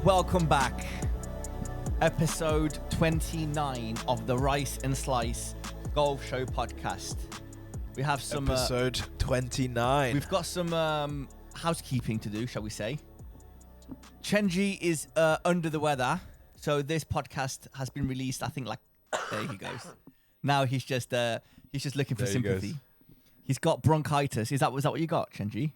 Welcome back. Episode 29 of the Rice and Slice Golf Show podcast. We have some... Episode 29. We've got some housekeeping to do, shall we say. Chenji is under the weather, so this podcast has been released, I think, like... There he goes. Now he's just looking for sympathy. He's got bronchitis. Was that what you got, Chenji?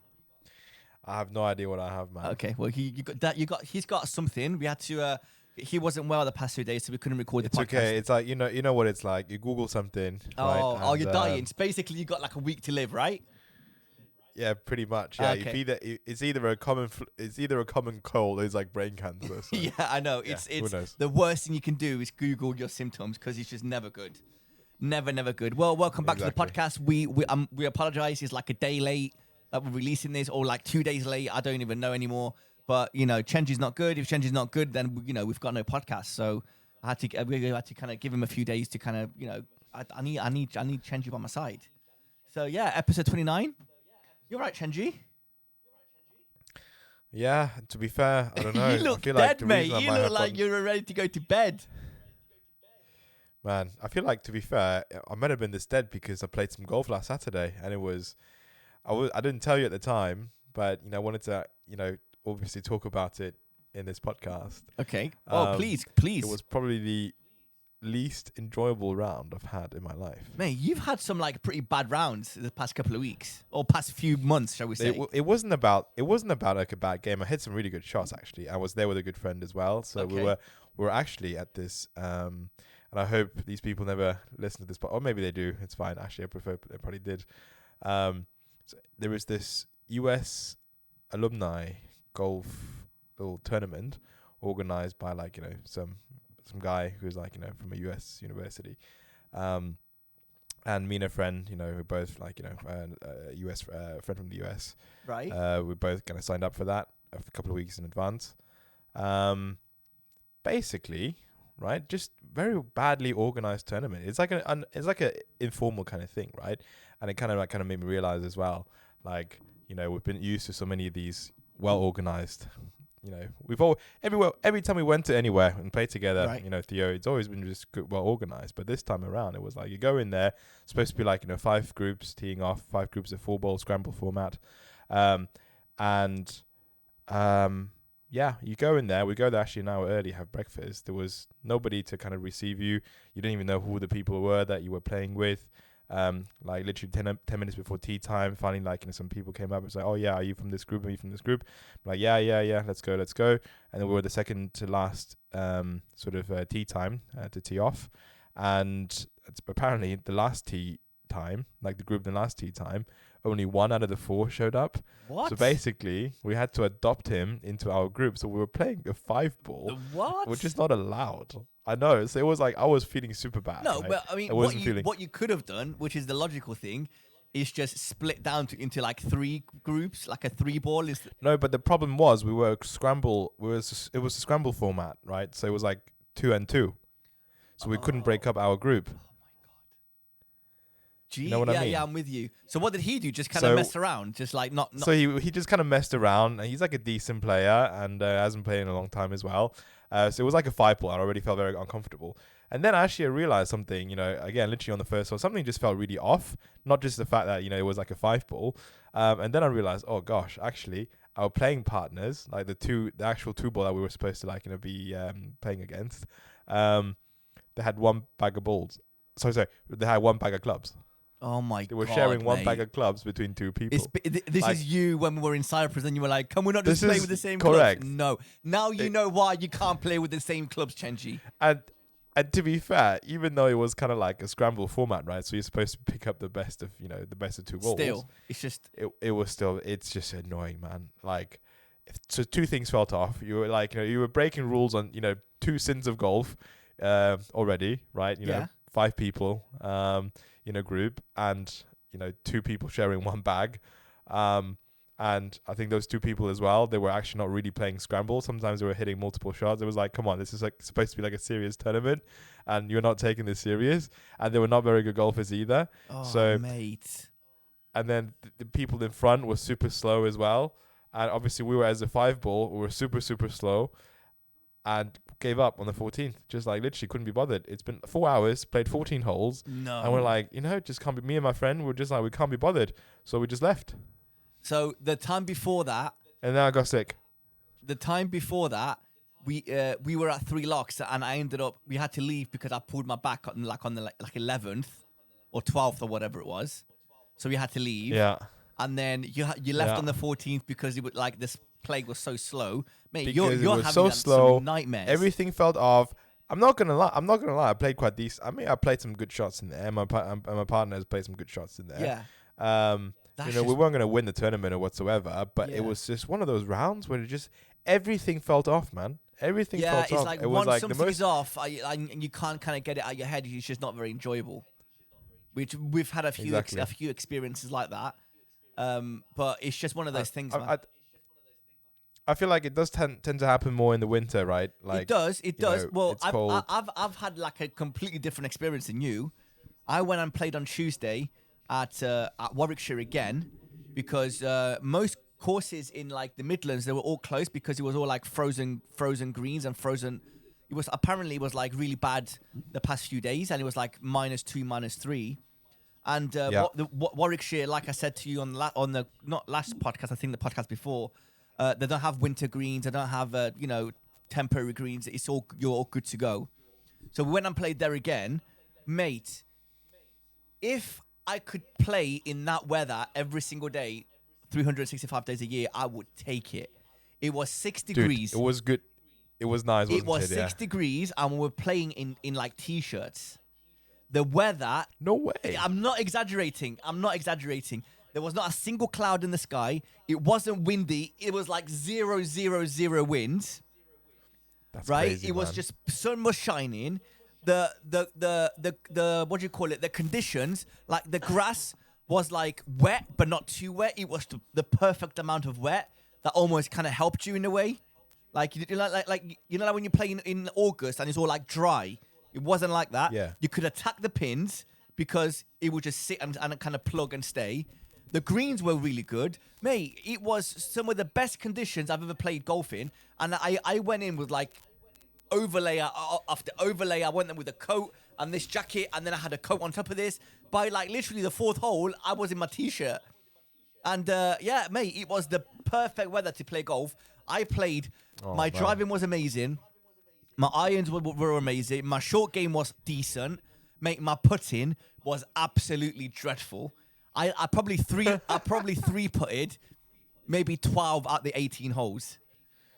I have no idea what I have, man. Okay, well, he's got something. We had to... he wasn't well the past 2 days, so we couldn't record the podcast. It's okay. It's like, you know what it's like. You Google something. Oh, you're dying. It's basically, you got like a week to live, right? Yeah, pretty much. Yeah, Okay. it's either a common cold or it's like brain cancer. So. Yeah, I know. Yeah, It's the worst thing you can do is Google your symptoms because it's just never good. Never good. Well, welcome back to the podcast. We apologize. It's like a day late that we're releasing this, or like 2 days late. I don't even know anymore. But Chenji's not good. If Chenji's not good, then we've got no podcast. So we had to kind of give him a few days to kind of I need Chenji by my side. So yeah, episode 29. You're right, Chenji. Yeah, to be fair, I don't know. You look dead, mate. You look like you're ready to go to bed. Man, I feel like, to be fair, I might have been this dead because I played some golf last Saturday, and I didn't tell you at the time, but I wanted to obviously talk about it in this podcast. Okay. Oh, please. It was probably the least enjoyable round I've had in my life. Mate, you've had some like pretty bad rounds the past couple of weeks or past few months, shall we say? It wasn't about like a bad game. I hit some really good shots actually. I was there with a good friend as well, so okay. we were actually at this. And I hope these people never listen to this, or maybe they do. It's fine. Actually, I prefer they probably did. So there was this US alumni golf little tournament organized by some guy who's from a US university, and me and a friend, we're both a US friend from the US, right? We both kind of signed up for that a couple of weeks in advance. Basically, right, just very badly organized tournament. It's like a informal kind of thing, right? And it kind of made me realize as well, we've been used to so many of these well organized. Every time we went to anywhere and played together, right. Theo, it's always been just good, well organized. But this time around, it was like you go in there, supposed to be 5 groups teeing off, 5 groups of 4-ball scramble format, you go in there. We go there actually an hour early, have breakfast. There was nobody to kind of receive you. You didn't even know who the people were that you were playing with. Literally 10 minutes before tea time, finally some people came up and said, oh yeah, are you from this group? Are you from this group? I'm like, yeah, let's go. And then we were the second to last tea time to tee off. And apparently the last tee time, the group in the last tee time, only 1 out of the 4 showed up. What? So basically, we had to adopt him into our group. So we were playing a 5-ball, what? which is not allowed. I know. So it was I was feeling super bad. No, right? but I mean, what you could have done, which is the logical thing, is just split down into 3 groups, like a 3-ball. No, but the problem was it was a scramble format, right? So it was 2 and 2. So we couldn't break up our group. Oh my god. Gee, you know what I mean? Yeah, I'm with you. So what did he do? Just kind of mess around, just not. So he just kind of messed around, and he's a decent player, and hasn't played in a long time as well. So it was a 5-ball. I already felt very uncomfortable. And then actually I realized something, again, literally on the first one, something just felt really off. Not just the fact that, it was a 5-ball. And then I realized, oh gosh, actually our playing partners, the actual 2-ball that we were supposed to be playing against, they had 1 bag of balls. Sorry, they had 1 bag of clubs. Oh my god! They were sharing 1 bag of clubs between 2 people. This is you when we were in Cyprus, and you were like, "Can we not just play with the same correct. clubs?" No. Now you know why you can't play with the same clubs, Chenji. And to be fair, even though it was kind of like a scramble format, right? So you're supposed to pick up the best of 2 balls. Still, it's just it's just annoying, man. So 2 things felt off. You were you were breaking rules on 2 sins of golf already, right? You know, 5 people in a group, and 2 people sharing 1 bag. And I think those 2 people as well, they were actually not really playing scramble. Sometimes they were hitting multiple shots. It was come on, this is supposed to be a serious tournament, and you're not taking this serious. And they were not very good golfers either. Oh, so, mate. And then the people in front were super slow as well. And obviously we were, as a 5-ball, we were super, super slow. and gave up on the 14th. Just like literally couldn't be bothered. It's been 4 hours, played 14 holes. No. And we're like, just can't be, me and my friend were just like, we can't be bothered. So we just left. So the time before that. And then I got sick. The time before that, we were at 3 locks and I ended up, we had to leave because I pulled my back on the 11th or 12th or whatever it was. So we had to leave. Yeah. And then you left on the 14th because it was like this plague was so slow. Mate, Because you're was having so slow. some nightmares. Everything felt off. I'm not gonna lie. I played quite decent. I mean, I played some good shots in there. My partner has played some good shots in there. Yeah. We weren't gonna win the tournament or whatsoever, but it was just one of those rounds where it just everything felt off, man. Everything felt off. Yeah, it's like it once was like something is off, and you can't kind of get it out of your head. It's just not very enjoyable. Which we've had a few experiences like that. But it's just one of those things, man. I feel like it does tend to happen more in the winter, right? Like it does. Well, I've had like a completely different experience than you. I went and played on Tuesday at Warwickshire again because most courses in like the Midlands, they were all closed because it was all like frozen greens and frozen. It was like really bad the past few days, and it was like -2, -3. And Warwickshire, like I said to you on the not last podcast, I think the podcast before, they don't have winter greens. They don't have temporary greens. You're all good to go. So we went and played there again, mate. If I could play in that weather every single day, 365 days a year, I would take it. It was 6 degrees. It was good. It was nice. It was 6 degrees, and we were playing in like t-shirts. The weather. No way. I'm not exaggerating. There was not a single cloud in the sky. It wasn't windy. It was like 0 winds. That's right. crazy, It was man. just sun was shining. The what do you call it? The conditions, like the grass was like wet but not too wet. It was the perfect amount of wet that almost kind of helped you in a way. Like when you play in August and it's all like dry. It wasn't like that. Yeah. You could attack the pins because it would just sit and kind of plug and stay. The greens were really good. Mate, it was some of the best conditions I've ever played golf in. And I went in with like overlay after overlay. I went in with a coat and this jacket, and then I had a coat on top of this. By like literally the 4th hole, I was in my t-shirt. And mate, it was the perfect weather to play golf. I played. My driving was amazing. My irons were amazing. My short game was decent. Mate, my putting was absolutely dreadful. I probably three putted, maybe 12 out the 18 holes.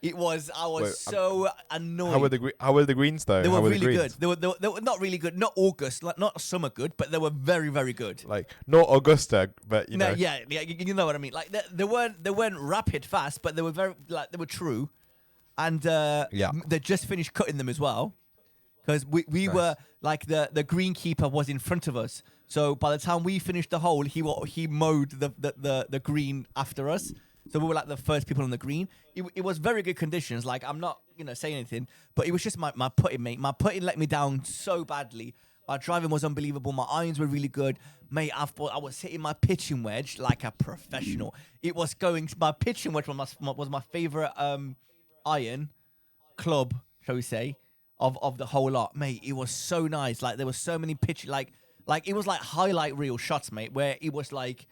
I was so annoyed. How were the greens though? They were really good. They were not really good. Not August, not summer good, but they were very, very good. Like not Augusta, but you know. Yeah, you know what I mean. Like they weren't rapid fast, but they were they were true. And they just finished cutting them as well, because we were like the greenkeeper was in front of us. So by the time we finished the hole, he mowed the green after us. So we were like the first people on the green. It was very good conditions. Like I'm not saying anything, but it was just my putting, mate. My putting let me down so badly. My driving was unbelievable. My irons were really good, mate. I was hitting my pitching wedge like a professional. It was going. My pitching wedge was my favorite iron club, shall we say, of the whole lot, mate. It was so nice. Like there were so many pitch, like it was like highlight reel shots, mate, where it was like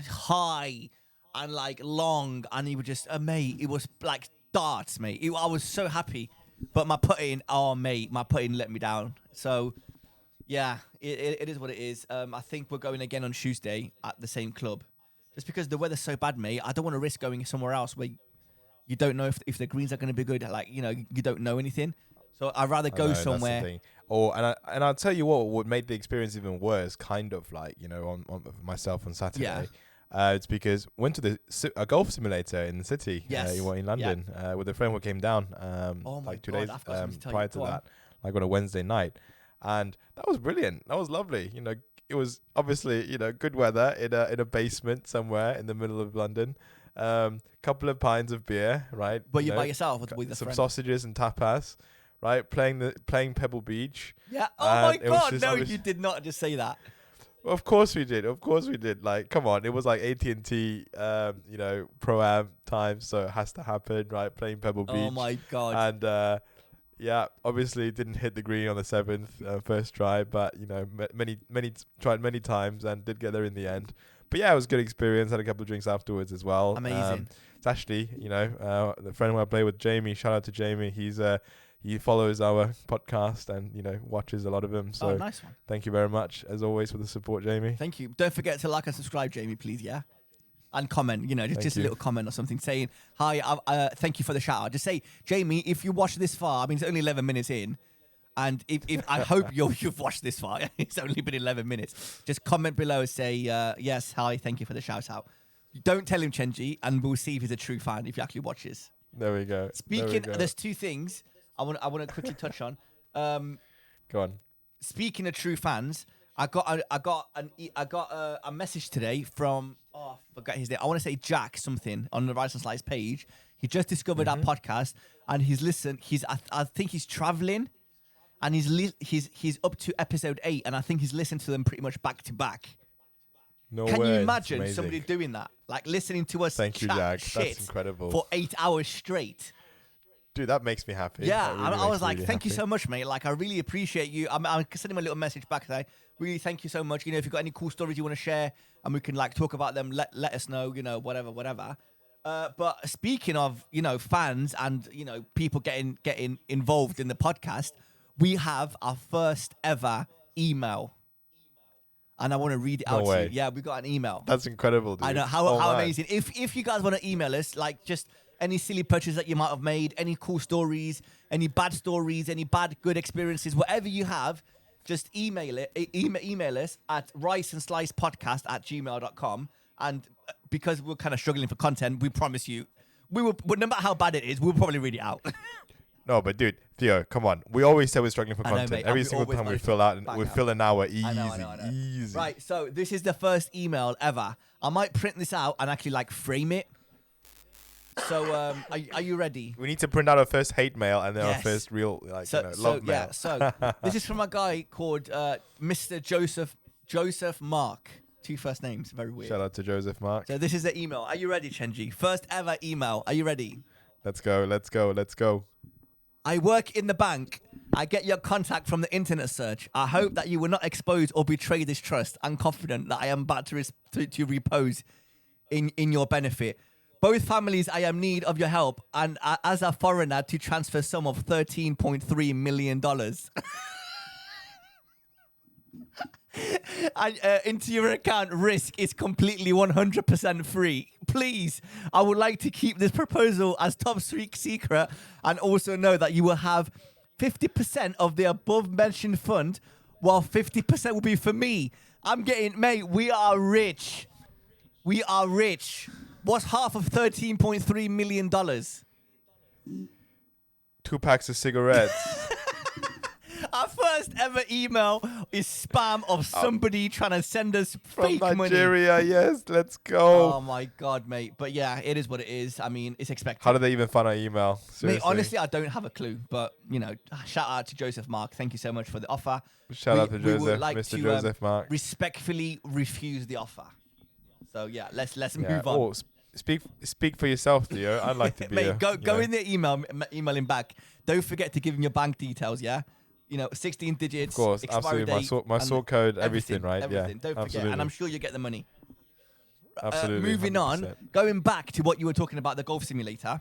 high and like long, and it was just mate. It was like darts, mate. I was so happy, but my putting let me down. So yeah, it is what it is. I think we're going again on Tuesday at the same club, just because the weather's so bad, mate. I don't want to risk going somewhere else where you don't know if the greens are going to be good. Like, you don't know anything. So I'd rather go somewhere. That's the thing. And I'll tell you what made the experience even worse, kind of like, on myself on Saturday. Yeah. It's because went to a golf simulator in the city. Yes. In London with a friend who came down like 2 days prior to that, like on a Wednesday night. And that was brilliant. That was lovely. It was obviously, good weather in a basement somewhere in the middle of London. Couple of pints of beer, right? But you're by yourself with some friend. Sausages and tapas, right? Playing Pebble Beach. Yeah. Oh my God! No, you did not just say that. Of course we did. Like, come on, it was like AT&T, Pro-Am time, so it has to happen, right? Playing Pebble Beach. Oh my God! And Yeah, obviously didn't hit the green on the 7th first try, but tried many times and did get there in the end. But yeah, it was a good experience. Had a couple of drinks afterwards as well. Amazing. It's actually, the friend who I play with, Jamie. Shout out to Jamie. He follows our podcast and watches a lot of them. So nice one. Thank you very much as always for the support, Jamie. Thank you. Don't forget to like and subscribe, Jamie, please. Yeah. And comment, just a little comment or something saying, hi, thank you for the shout out. Just say, Jamie, if you watch this far, I mean, it's only 11 minutes in. And if I hope you've watched this far. It's only been 11 minutes. Just comment below and say, yes, hi, thank you for the shout out. Don't tell him Chenji, and we'll see if he's a true fan, if he actually watches. There we go. There's two things I want to quickly touch on. Go on. Speaking of true fans, I got a message today from I forgot his name. I want to say Jack something on the Rice and Slice page. He just discovered our podcast and he's listened. I think he's traveling, and he's up to episode 8, and I think he's listened to them pretty much back to back. No Can way. you imagine somebody doing that? Like listening to us. Thank you, Jack. That's incredible. For 8 hours straight. Dude, that makes me happy. Yeah, really I was like, really thank happy. you so much, mate. Like, I really appreciate you. I'm sending him a little message back today. Really, thank you so much. If you've got any cool stories you want to share and we can like talk about them, let us know. Whatever. But speaking of fans and people getting involved in the podcast, we have our first ever email. And I want to read it out to you. Yeah, we got an email. That's incredible, dude. I know how amazing. If you guys want to email us, like just any silly purchase that you might have made, any cool stories, any bad stories, any bad good experiences, whatever you have, just email us at riceandslicepodcast@gmail.com. And because we're kind of struggling for content, we promise you, no matter how bad it is, we'll probably read it out. No, but dude, Theo, come on. We always say we're struggling for content. Mate, Every single time we fill out, we fill an hour easy. I know. Easy. Right, so this is the first email ever. I might print this out and actually like frame it. So, are you ready? We need to print out our first hate mail and then our Yes. first real love mail. So this is from a guy called Mr. Joseph Mark. 2 first names, very weird. Shout out to Joseph Mark. So this is the email. Are you ready, Chenji? First ever email. Are you ready? Let's go. I work in the bank. I get your contact from the internet search. I hope that you will not expose or betray this trust. I'm confident that I am about to repose in your benefit. Both families, I am need of your help, and as a foreigner, to transfer sum of $13.3 million. And into your account. Risk is completely 100% free. Please, I would like to keep this proposal as top secret, and also know that you will have 50% of the above mentioned fund, while 50% will be for me. Mate, we are rich. What's half of $13.3 million? 2 packs of cigarettes. Our first ever email is spam of somebody trying to send us fake From money. Nigeria, yes, let's go. Oh my God, mate. But yeah, it is what it is. I mean, it's expected. How did they even find our email? Seriously. Mate, honestly, I don't have a clue. But, shout out to Joseph Mark. Thank you so much for the offer. Shout out to we would Joseph, like Mr. to, Joseph Mark. respectfully refuse the offer. So yeah, let's move on. Oh, speak for yourself, Theo. I'd like to be Mate, go in the email him back. Don't forget to give him your bank details, yeah? 16 digits. Of course, expiry absolutely. date, My sort code, everything, right? Everything. Yeah, Don't forget. absolutely. And I'm sure you get the money. Absolutely. Moving on, 100%. going back to what you were talking about, the golf simulator.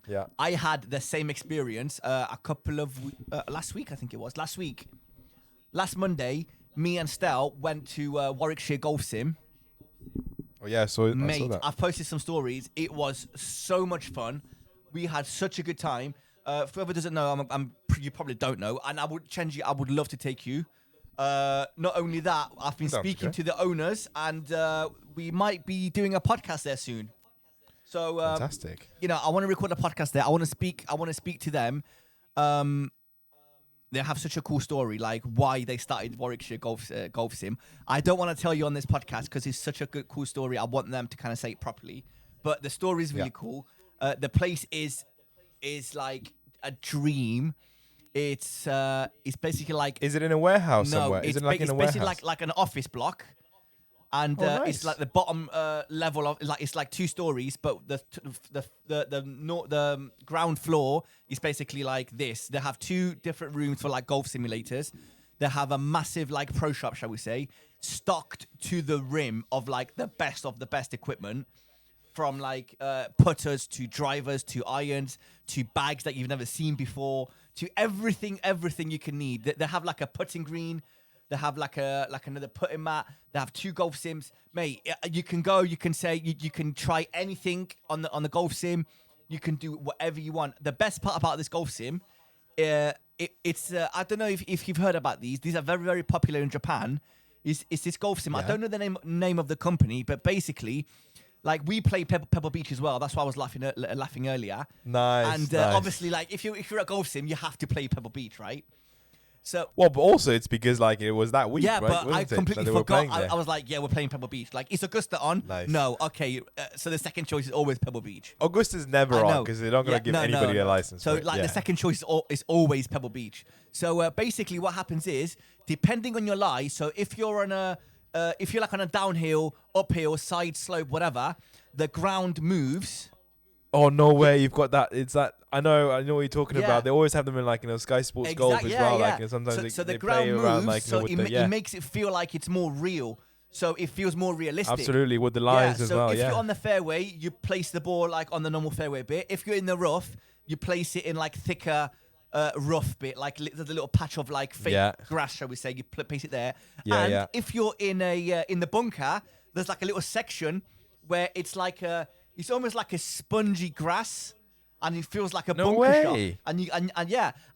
Yeah. I had the same experience a couple of last week, I think it was. Last Monday, me and Stel went to Warwickshire Golf Sim. Oh yeah, I saw Mate, that. I've posted some stories. It was so much fun. We had such a good time. For whoever doesn't know, you probably don't know, and Chenji, I would love to take you. Not only that, I've been speaking to the owners, and we might be doing a podcast there soon. So Fantastic. I want to record a podcast there. I want to speak to them. They have such a cool story, like why they started Warwickshire Golf Sim. I don't want to tell you on this podcast because it's such a good, cool story. I want them to kind of say it properly. But the story is really cool. The place is like a dream. It's basically like. Is it in a warehouse somewhere? Is it like in a warehouse? basically like an office block. And nice. it's like the bottom level of like it's like 2 stories, but the ground floor is basically like this. They have 2 different rooms for like golf simulators. They have a massive like pro shop, shall we say, stocked to the rim of like the best equipment, from like putters to drivers to irons to bags that you've never seen before to everything you can need. They have like a putting green. They have like another putting mat. They have 2 golf sims, mate. You can go. You can say you can try anything on the golf sim. You can do whatever you want. The best part about this golf sim, it's I don't know if you've heard about these. These are very, very popular in Japan. Is this golf sim? I don't know the name of the company, but basically, like we play Pebble Beach as well. That's why I was laughing earlier. Nice. And nice. Obviously, like if you're at golf sim, you have to play Pebble Beach, right? So well, but also it's because like it was that week, yeah, right? but I completely forgot. I was like, yeah, we're playing Pebble Beach. Like, is Augusta on? Nice. No, okay. So the second choice is always Pebble Beach. Augusta's never on because they're not going to give anybody a license. So like the second choice is always Pebble Beach. So basically, what happens is, depending on your lie. So if you're on if you're like on a downhill, uphill, side slope, whatever, the ground moves. Oh no way! You've got that. It's that. I know what you're talking about. They always have them in like Sky Sports Golf as well. Yeah. Like and sometimes so they the ground play moves, around like it makes it feel like it's more real. So it feels more realistic. Absolutely, with the lines as well. So if you're on the fairway, you place the ball like on the normal fairway bit. If you're in the rough, you place it in like thicker rough bit, like there's a little patch of like fake grass, shall we say? You place it there. If you're in the bunker, there's like a little section where it's like it's almost like a spongy grass, and it feels like a bunker shot.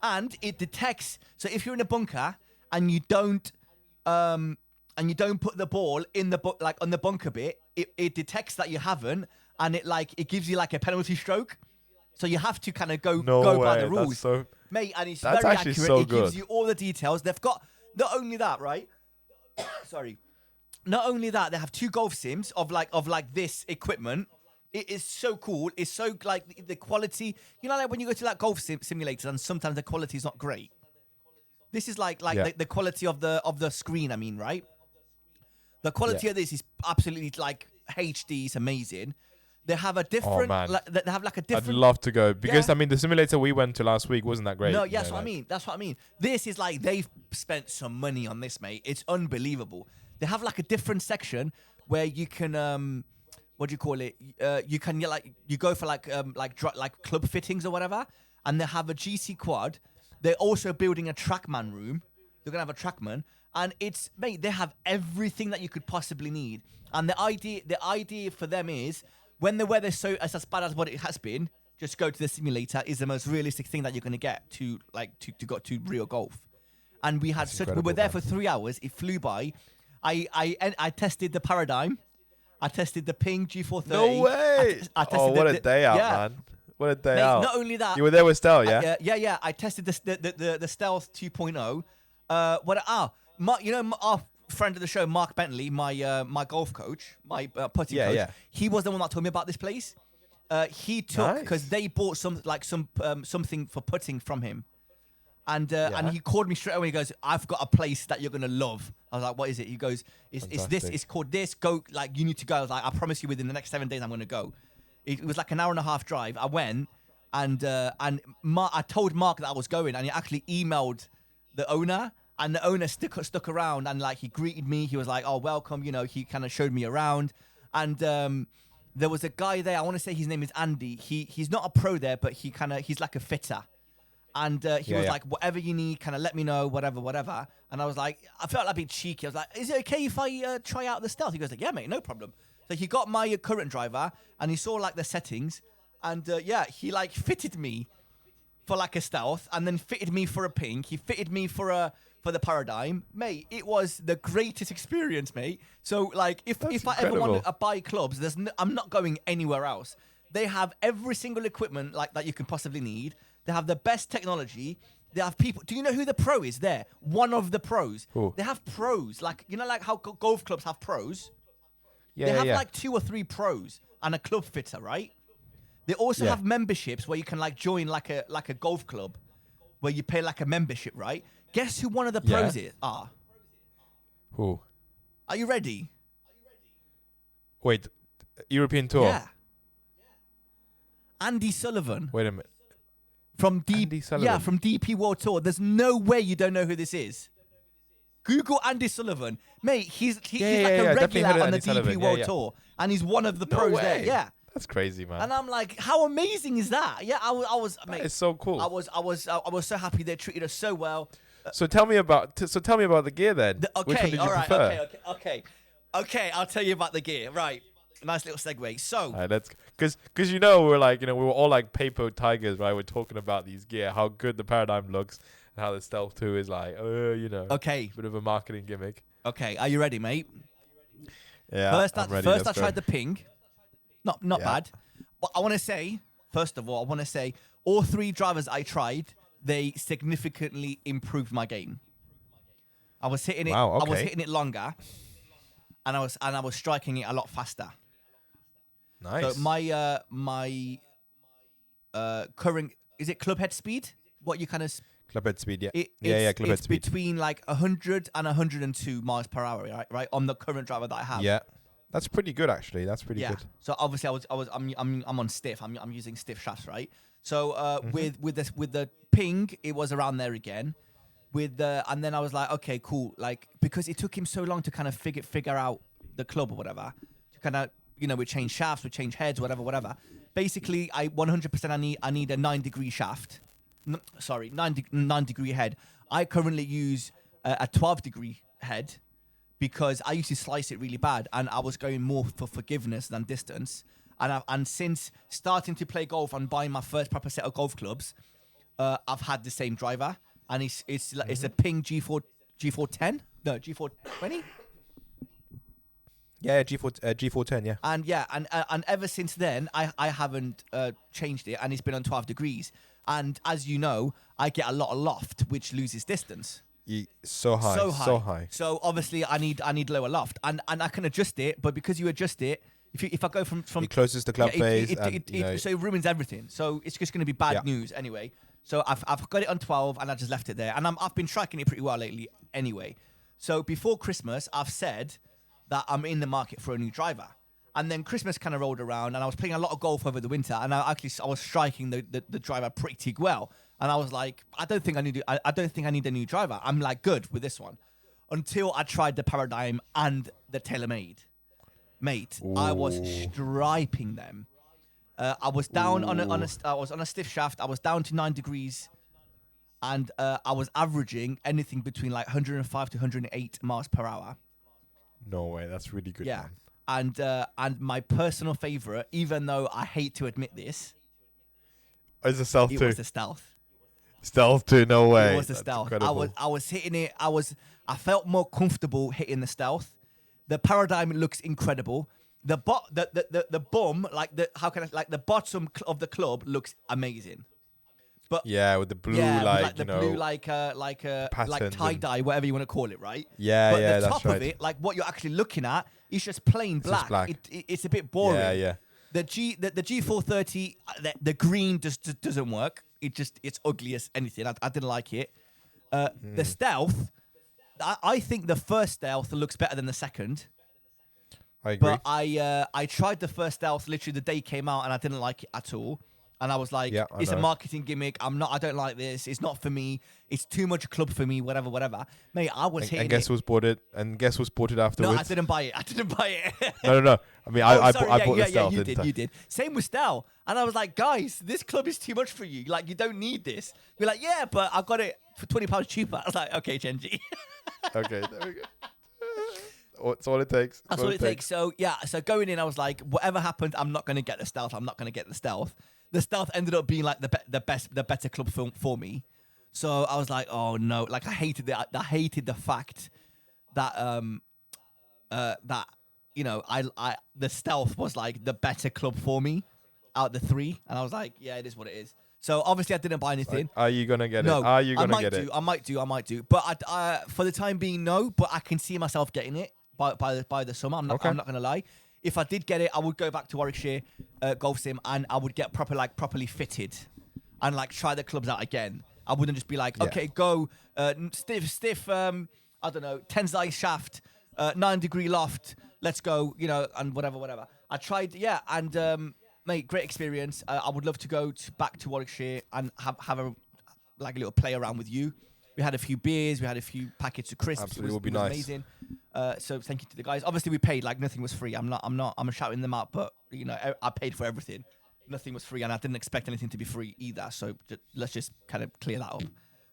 And it detects. So if you're in a bunker and you don't put the ball in the like on the bunker bit, it detects that you haven't, and it gives you like a penalty stroke. So you have to kind of go by the rules, mate. And it's very accurate. It gives you all the details. They've got not only that, right? Sorry. Not only that, they have 2 golf sims of this equipment. It is so cool. It's so like the quality. You know, like when you go to like golf simulators, and sometimes the quality is not great. This is like the quality of the screen. I mean, right? The quality of this is absolutely like HD. It's amazing. They have a different. They have like a different. I'd love to go because I mean the simulator we went to last week wasn't that great. No, that's what I mean. That's what I mean. This is like they've spent some money on this, mate. It's unbelievable. They have like a different section where you can what do you call it? You can you go for like club fittings or whatever, and they have a GC quad. They're also building a TrackMan room. They're gonna have a TrackMan, and it's mate. They have everything that you could possibly need. And the idea for them is when the weather's as bad as what it has been, just go to the simulator is the most realistic thing that you're gonna get to go to real golf. And we had we were there for 3 hours. It flew by. I tested the Paradigm. I tested the Ping G430. No way! I tested what a day out, man! What a day out. Not only that, you were there with Stealth, yeah? Yeah. I tested the Stealth 2.0. Our friend of the show, Mark Bentley, my golf coach, my putting coach. Yeah. He was the one that told me about this place. He took because they bought something for putting from him. And he called me straight away. He goes, "I've got a place that you're gonna love." I was like, "What is it?" He goes, "It's this. It's called this. Go, like you need to go." I was like, "I promise you, within the next 7 days, I'm gonna go." It was like an hour and a half drive. I went, and I told Mark that I was going, and he actually emailed the owner, and the owner stuck around, and like he greeted me. He was like, "Oh, welcome." You know, he kind of showed me around, and there was a guy there. I want to say his name is Andy. He's not a pro there, but he's like a fitter. And he was like, whatever you need, kind of let me know, whatever. And I was like, I felt like a bit cheeky. I was like, is it okay if I try out the Stealth? He goes like, yeah, mate, no problem. So he got my current driver and he saw like the settings. And he like fitted me for like a Stealth and then fitted me for a Ping. He fitted me for the Paradigm. Mate, it was the greatest experience, mate. So like if I ever want to buy clubs, I'm not going anywhere else. They have every single equipment like that you can possibly need. They have the best technology. They have people. Do you know who the pro is there? One of the pros. Ooh. They have pros. Like, you know, like how golf clubs have pros? Yeah, they have like 2 or 3 pros and a club fitter, right? They also have memberships where you can like join like a golf club where you pay like a membership, right? Guess who one of the pros are? Who? Are you ready? Wait, European tour. Yeah. Andy Sullivan. Wait a minute. From Andy Sullivan. Yeah, from DP World Tour. There's no way you don't know who this is. Google Andy Sullivan. Mate, he's like a regular on the DP World Tour. And he's one of the pros there. Yeah. That's crazy, man. And I'm like, how amazing is that? Yeah, I was mate. It's so cool. I was so happy they treated us so well. So tell me about the gear then. Which one did you prefer? Okay, I'll tell you about the gear. Right. Nice little segue. So, all right, let's, because we were all like paper tigers, right? We're talking about these gear, how good the Paradigm looks, and how the Stealth 2 is like, okay, bit of a marketing gimmick. Okay, are you ready, mate? Yeah. First, I tried the Ping. Not bad. But I want to say, first of all, all three drivers I tried, they significantly improved my game. I was hitting it. Wow, okay. I was hitting it longer, and I was striking it a lot faster. Nice. So my current, is it club head speed? What you kind of club head speed? Yeah. Club head speed. It's between like 100 and 102 miles per hour, right? On the current driver that I have. Yeah. That's pretty good, actually. That's pretty good. So obviously, I'm on stiff. I'm using stiff shafts, right? So with the Ping, it was around there again. And then I was like, okay, cool. Like, because it took him so long to kind of figure out the club or whatever, to kind of, we change shafts, we change heads, whatever. Basically, I 100% I need a 9-degree shaft. 9-degree head. I currently use a 12-degree head because I used to slice it really bad, and I was going more for forgiveness than distance. And since starting to play golf and buying my first proper set of golf clubs, I've had the same driver, and it's a Ping G410, no G420. Yeah, G410, yeah. And ever since then, I haven't changed it, and it's been on 12 degrees. And as you know, I get a lot of loft, which loses distance. So high. So obviously, I need lower loft, and I can adjust it. But because you adjust it, if I go from it closes the club face, so it ruins everything. So it's just going to be bad news anyway. So I've got it on 12, and I just left it there, and I've been tracking it pretty well lately anyway. So before Christmas, I've said that I'm in the market for a new driver. And then Christmas kind of rolled around, and I was playing a lot of golf over the winter, and I was striking the driver pretty well. And I was like, I don't think I need a new driver. I'm like good with this one, until I tried the Paradigm and the Taylormade. Mate, ooh. I was striping them. I was down I was on a stiff shaft. I was down to 9 degrees, and I was averaging anything between like 105 to 108 miles per hour. No way, that's really good. Yeah, man. And my personal favorite, even though I hate to admit this, is the Stealth 2. It was the Stealth. Stealth 2, no way. It was the that's Stealth. Incredible. I was hitting it. I felt more comfortable hitting the Stealth. The Paradigm looks incredible. The bum, like the bottom of the club looks amazing. But yeah, with the blue, blue, like tie dye, whatever you want to call it, right? Yeah, but yeah, the top of it, like what you're actually looking at, is just plain black. It's a bit boring. Yeah, yeah. The G430, the green just doesn't work. It's ugly as anything. I didn't like it. The Stealth, I think the first Stealth looks better than the second. I agree. But I tried the first Stealth literally the day it came out, and I didn't like it at all. And I was like, it's a marketing gimmick. I don't like this. It's not for me. It's too much club for me, whatever. Mate, I was hitting it. And guess who's bought it? And guess who's bought it afterwards? No, I didn't buy it. No. I mean, I bought the Stealth. You did. Same with Stel. And I was like, guys, this club is too much for you. Like, you don't need this. We're like, yeah, but I got it for £20 cheaper. I was like, okay, Chenji. Okay, there we go. That's all it takes. That's all it takes. So, yeah. So going in, I was like, whatever happened, I'm not going to get the Stealth. The Stealth ended up being like the better club for me. So I was like, oh no, like I hated the fact that the Stealth was like the better club for me out of the three, and I was like, yeah, it is what it is. So obviously I didn't buy anything. Are you gonna get it? Are you gonna get it? I might do. But I for the time being, no. But I can see myself getting it by the summer. I'm not gonna lie. If I did get it, I would go back to Warwickshire Golf Sim, and I would get properly fitted, and like try the clubs out again. I wouldn't just be like, okay, go stiff. I don't know, Tensai shaft, 9-degree loft. let's go, and whatever. I tried, and mate, great experience. I would love to go back to Warwickshire and have a little play around with you. We had a few beers, we had a few packets of crisps. Absolutely, it would be was nice. Amazing. So thank you to the guys. Obviously, we paid. Nothing was free. I'm shouting them out, but I paid for everything. Nothing was free, and I didn't expect anything to be free either. So let's just kind of clear that up.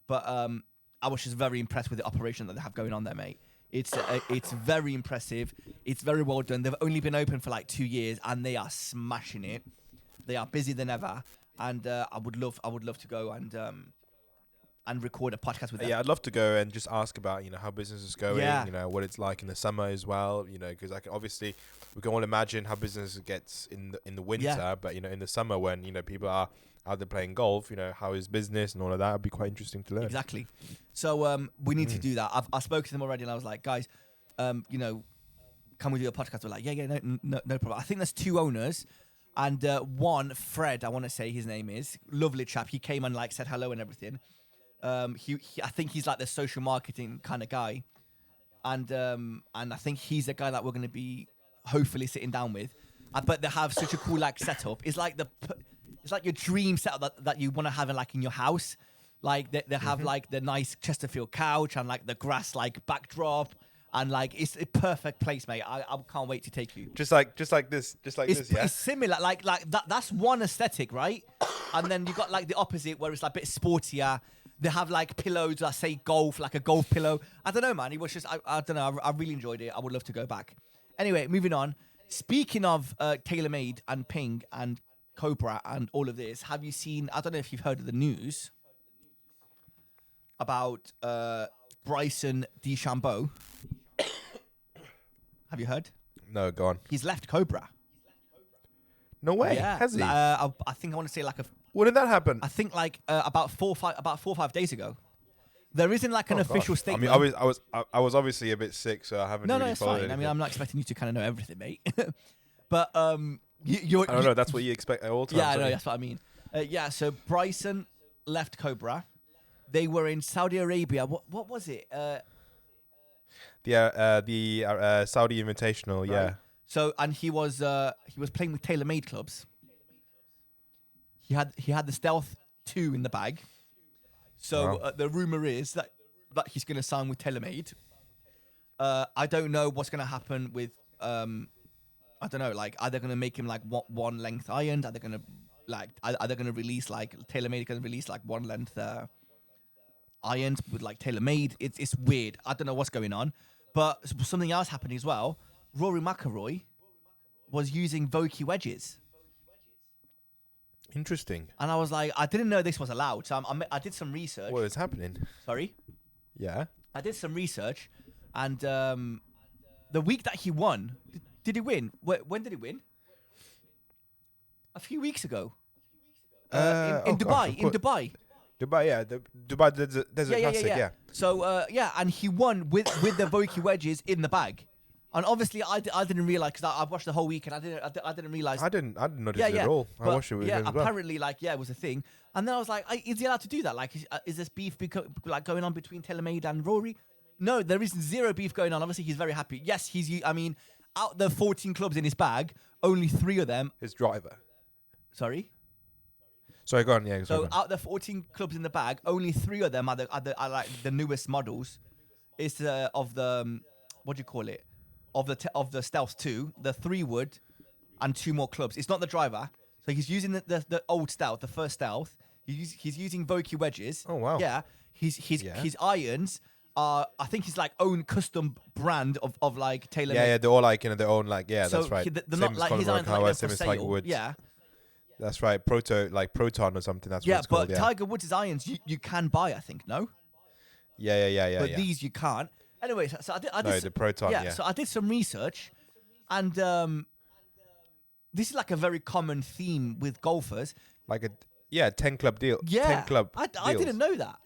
But I was just very impressed with the operation that they have going on there, mate. It's very impressive. It's very well done. They've only been open for 2 years, and they are smashing it. They are busier than ever, and I would love to go and record a podcast with them. Yeah, I'd love to go and just ask about how business is going. What it's like in the summer as well. Because obviously we can all imagine how business gets in the winter, but in the summer when people are out there playing golf, how is business and all of that? It'd be quite interesting to learn. Exactly. So we need to do that. I spoke to them already, and I was like, guys, can we do a podcast? They're like, yeah, no problem. I think there's 2 owners, and one, Fred, I want to say his name is, lovely chap. He came and said hello and everything. He I think he's the social marketing kind of guy, and I think he's the guy that we're going to be hopefully sitting down with. But they have such a cool setup. It's like your dream setup that you want to have in your house. They have the nice Chesterfield couch and the grass backdrop, and it's a perfect place, mate. I can't wait to take you. Just like this, yeah. It's similar, that. That's one aesthetic, right? And then you got the opposite where it's a bit sportier. They have pillows that say golf, a golf pillow. I don't know, man. It was just I don't know. I really enjoyed it. I would love to go back. Anyway, moving on. Speaking of Taylormade and Ping and Cobra and all of this, have you seen? I don't know if you've heard of the news about Bryson DeChambeau. Have you heard? No, go on. He's left Cobra. No way. Yeah. Has he? I think I want to say When did that happen? I think about 4 or 5 days ago. There isn't an official statement. I mean, I was obviously a bit sick, so I haven't really it's followed fine. anything. I mean, I'm not expecting you to kind of know everything, mate. But I don't know. That's what you expect at all times. Yeah, I know. That's what I mean. So Bryson left Cobra. They were in Saudi Arabia. What was it? The Saudi Invitational. Right. Yeah. So and he was playing with Taylormade clubs. He had the Stealth 2 in the bag. So the rumor is that he's going to sign with Taylormade. I don't know what's going to happen with. I don't know. Are they going to make him one length ironed? Are they going to Are they going to release Taylormade going to release one length ironed with Taylormade? It's weird. I don't know what's going on. But something else happened as well. Rory McIlroy was using Vokey wedges. Interesting. And I was like, I didn't know this was allowed. So I did some research. What is happening? Sorry? Yeah. I did some research. And the week that he won, did he win? When did he win? A few weeks ago. In Dubai. In Dubai. Dubai, yeah. Dubai Desert Classic, yeah. So, and he won with the Vokey wedges in the bag. And obviously, I didn't realize because I watched the whole week and I didn't realize. I didn't notice it at all. I watched it with him as well. Apparently, it was a thing. And then I was like, is he allowed to do that? Is this beef going on between Taylormade and Rory? No, there is zero beef going on. Obviously, he's very happy. Yes, out the 14 clubs in his bag, only 3 of them. His driver. Sorry, go on. Yeah. So out the 14 clubs in the bag, only 3 of them are the newest models. It's of the what do you call it? Of the Stealth 2, the 3-wood, and 2 more clubs. It's not the driver, so he's using the old Stealth, the first Stealth. He's using Vokey wedges. Oh wow! Yeah, his irons are, I think, his own custom brand of Taylormade. Yeah, they're all their own so that's right. They're not his irons are for sale. Tiger Woods. Yeah, that's right. Proton or something. That's what it's but called. Yeah, Tiger Woods' irons you can buy, I think. No. Yeah. But these you can't. Anyway, so I did the Proton. Yeah. So I did some research, and this is a very common theme with golfers. 10 club deal. Yeah, 10 club. I didn't know that.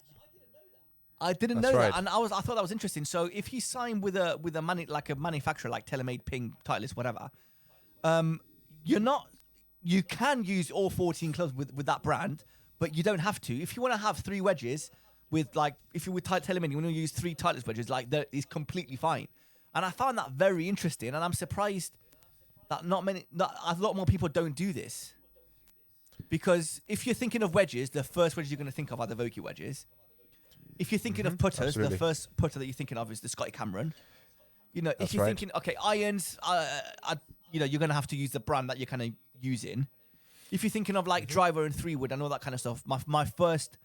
I didn't know right. that, and I thought that was interesting. So if he signed with a manufacturer like Taylormade, Ping, Titleist, whatever, you can use all 14 clubs with that brand, but you don't have to. If you want to have 3 wedges. If you're with Taylormade, you want to use 3 Titleist wedges, that is completely fine. And I found that very interesting, and I'm surprised that a lot more people don't do this. Because if you're thinking of wedges, the first wedges you're going to think of are the Vokey wedges. If you're thinking of putters, the first putter that you're thinking of is the Scotty Cameron. You know, if you're thinking, okay, irons, you know, you're going to have to use the brand that you're kind of using. If you're thinking of like driver and 3-wood and all that kind of stuff, my first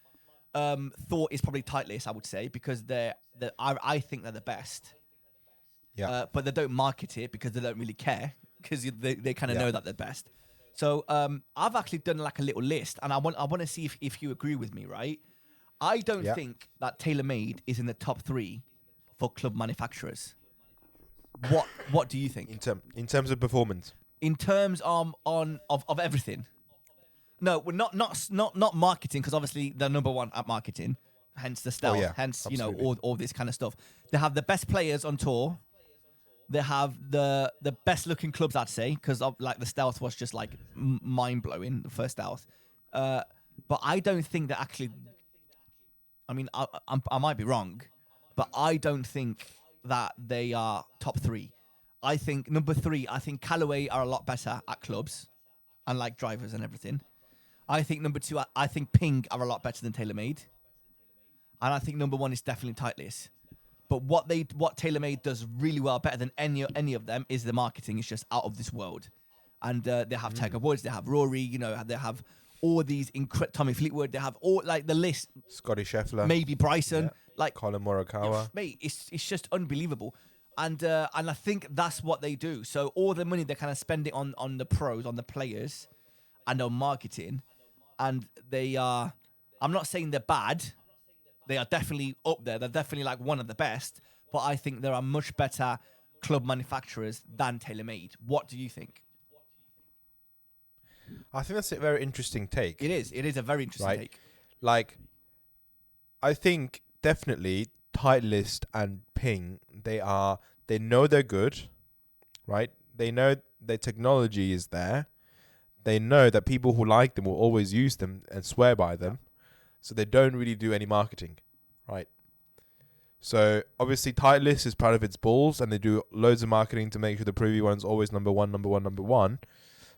thought is probably Titleist, I would say, because I think they're the best. Yeah. But they don't market it because they don't really care, because they kind of know that they're best. So I've actually done like a little list, and I want to see if you agree with me, right? I don't think that Taylormade is in the top 3 for club manufacturers. What do you think? In terms of performance? In terms of everything. No, we're not marketing, because obviously they're number 1 at marketing, hence the stealth, hence absolutely. You know, all this kind of stuff. They have the best players on tour. They have the best looking clubs, I'd say, because like the stealth was just like mind blowing, the first stealth. But I don't think that actually. I mean, I might be wrong, but I don't think that they are top 3. I think number 3. I think Callaway are a lot better at clubs, and like drivers and everything. I think number 2. I think Ping are a lot better than Taylormade, and I think number 1 is definitely Titleist. But what Taylormade does really well, better than any of them, is the marketing. It's just out of this world. And they have Tiger Woods, they have Rory, you know, they have all these Tommy Fleetwood, they have all like the list. Scotty Scheffler, maybe Bryson, like Colin Morikawa. Mate, it's just unbelievable. And I think that's what they do. So all the money they kind of spend it on the pros, on the players, and on marketing. And they are. I'm not saying they're bad. They are definitely up there. They're definitely like one of the best. But I think there are much better club manufacturers than Taylormade. What do you think? I think that's a very interesting take. It is. It is a very interesting take. Like, I think definitely Titleist and Ping, they know they're good, right? They know their technology is there. They know that people who like them will always use them and swear by them. So they don't really do any marketing, right? So obviously Titleist is proud of its balls, and they do loads of marketing to make sure the preview one's always number one.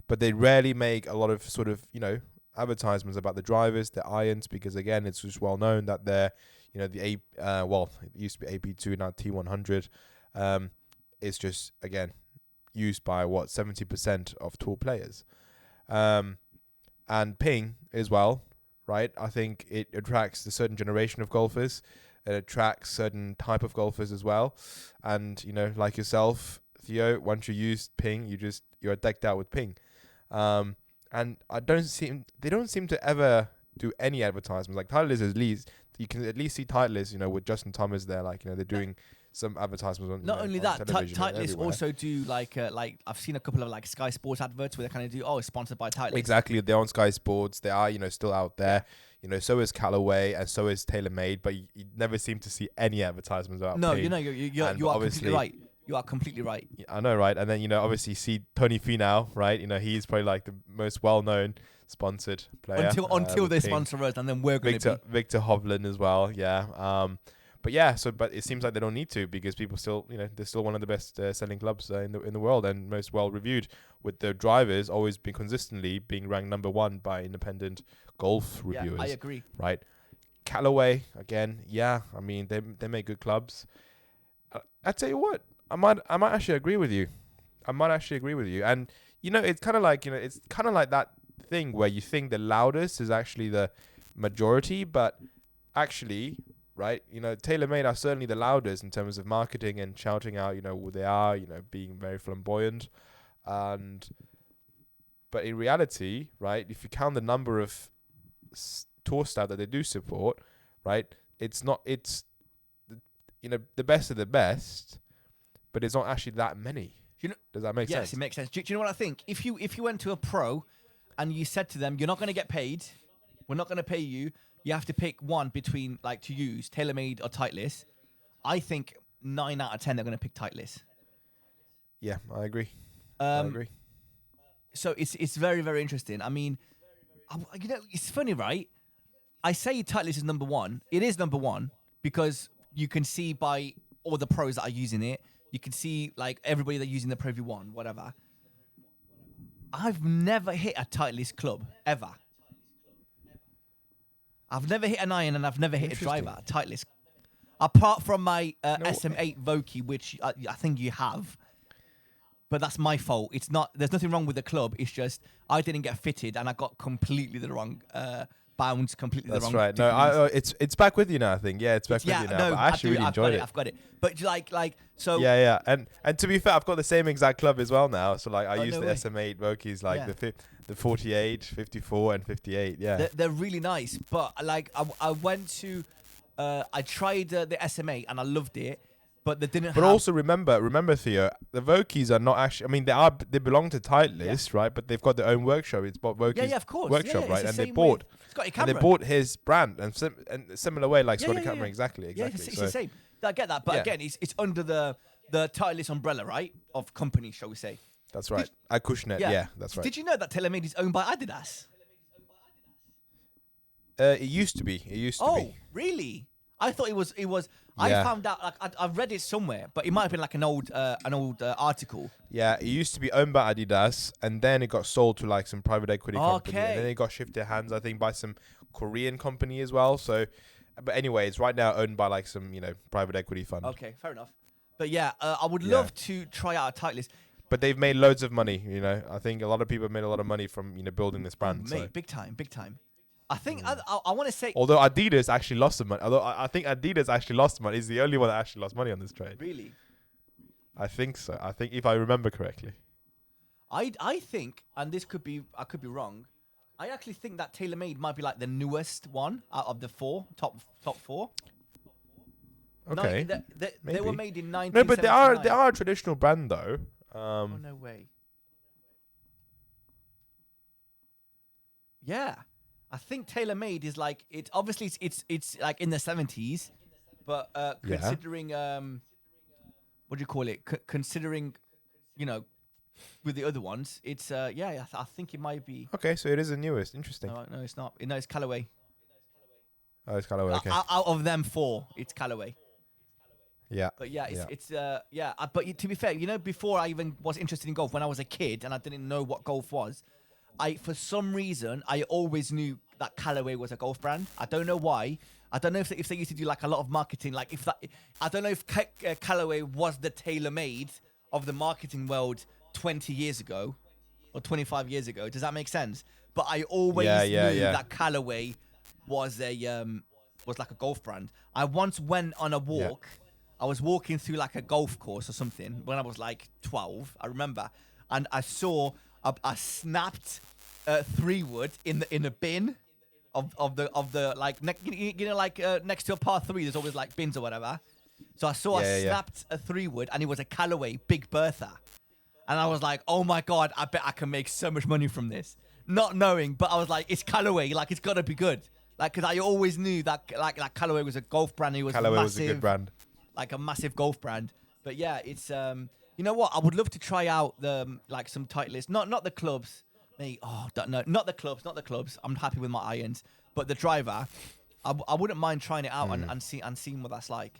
But they rarely make a lot of sort of, you know, advertisements about the drivers, the irons, because again, it's just well known that they're, you know, it used to be AP2, now T100. It's just, again, used by 70% of tour players. And Ping as well, right? I think it attracts a certain generation of golfers. It attracts certain type of golfers as well. And, you know, like yourself, Theo, once you use Ping, you're decked out with Ping. And they don't seem to ever do any advertisements. Like Titleist, at least you can at least see Titleist, you know, with Justin Thomas there, like, you know, they're doing some advertisements on. Not only that, Titleist also do like I've seen a couple of like Sky Sports adverts where they kind of do sponsored by Titleist. Exactly, they're on Sky Sports. They are, you know, still out there. You know, so is Callaway and so is Taylormade, but you never seem to see any advertisements about. No, Ping. you know, you are completely right. You are completely right. I know, right? And then, you know, obviously you see Tony Finau, right? You know, he's probably like the most well-known sponsored player. Until they sponsor us, and then we're going to be. Victor Hovland as well, yeah. But it seems like they don't need to, because people still, you know, they're still one of the best selling clubs in the world, and most well-reviewed, with the drivers always being consistently being ranked number 1 by independent golf reviewers. Yeah, I agree. Right. Callaway, again, yeah. I mean, they make good clubs. I tell you what, I might actually agree with you. And, you know, it's kind of like, you know, it's kind of like that thing where you think the loudest is actually the majority, but actually, right, you know, Taylormade are certainly the loudest in terms of marketing and shouting out, you know, who they are, you know, being very flamboyant. But in reality, right, if you count the number of tour staff that they do support, right, it's you know, the best of the best, but it's not actually that many. Does that make sense? Yes, it makes sense. Do you know what I think? If you went to a pro and you said to them, you're not going to get paid, we're not going to pay you, you have to pick one between, like, to use Taylormade or Titleist, I think 9 out of 10 they're going to pick Titleist. Yeah, I agree. I agree. So it's very, very interesting. I mean, you know, it's funny, right? I say Titleist is number 1. It is number 1 because you can see by all the pros that are using it, You can see like everybody that's using the Pro V1, whatever. I've never hit a Titleist club ever. I've never hit an iron and I've never hit a driver, Titleist. Apart from my SM8 Vokey, which I think you have. But that's my fault. It's not. There's nothing wrong with the club. It's just I didn't get fitted and I got completely the wrong bounds, completely the wrong. That's right. No, it's back with you now. I think. Yeah, it's back with you now. No, but I actually really enjoyed it. I've got it. But like so. Yeah. And to be fair, I've got the same exact club as well now. So like I use the SM8 Vokeys, like the 48, 54, and 58. Yeah. They're really nice. But like I went to, I tried the SM8 and I loved it. But they didn't. But also remember, Theo, the Vokeys are not actually. I mean, they belong to Titleist, right? But they've got their own workshop. It's bought Vokey's of course. workshop, right? And they bought. And they bought his brand, and similar way, like Scotty Cameron, exactly. Yeah, it's the same. I get that, but again, it's under the Titleist umbrella, right? Of company, shall we say? That's right. Acushnet, yeah, that's right. Did you know that Taylormade is owned by Adidas? It used to be. Oh, really? I thought it was. I found out. Like I've read it somewhere, but it might have been like an old article. Yeah, it used to be owned by Adidas, and then it got sold to like some private equity company, and then it got shifted hands, I think, by some Korean company as well. So, but anyway, it's right now owned by like some private equity fund. Okay, fair enough. But yeah, I would love to try out a Titleist. But they've made loads of money. I think a lot of people have made a lot of money from building this brand. Mate, big time. I think I want to say. Although Adidas actually lost some money. Although I think Adidas actually lost money. Is the only one that actually lost money on this trade. Really? I think so. I think if I remember correctly. I think, and this could be, I could be wrong. I actually think that Taylormade might be like the newest one out of the top four. Okay. No, they were made in 1979. No, but they are a traditional brand though. Oh no way. Yeah. I think Taylormade is like it's obviously it's like in the 70s, but considering what do you call it? Considering, with the other ones, it's I think it might be. Okay, so it is the newest. Interesting. No, it's not. No, it's Callaway. Oh, it's Callaway. Okay. Out of them four, it's Callaway. Yeah. But but to be fair, before I even was interested in golf, when I was a kid and I didn't know what golf was. For some reason, I always knew that Callaway was a golf brand. I don't know why. I don't know if they used to do like a lot of marketing. Like I don't know if Callaway was the Taylormade of the marketing world 20 years ago or 25 years ago. Does that make sense? But I always knew that Callaway was was like a golf brand. I once went on a walk. I was walking through like a golf course or something when I was like 12. I remember, and I saw. I snapped 3-wood in a bin of the like next to a par 3 there's always like bins or whatever. So I saw I snapped a 3-wood and it was a Callaway Big Bertha, and I was like, oh my god, I bet I can make so much money from this. Not knowing, but I was like, it's Callaway, like it's gotta be good, like because I always knew that like Callaway was a golf brand. It was Callaway massive, was a good brand, like a massive golf brand. But yeah, it's you know what? I would love to try out the like some Titleist, not the clubs, mate. Oh no, not the clubs. I'm happy with my irons, but the driver, I wouldn't mind trying it out and seeing what that's like.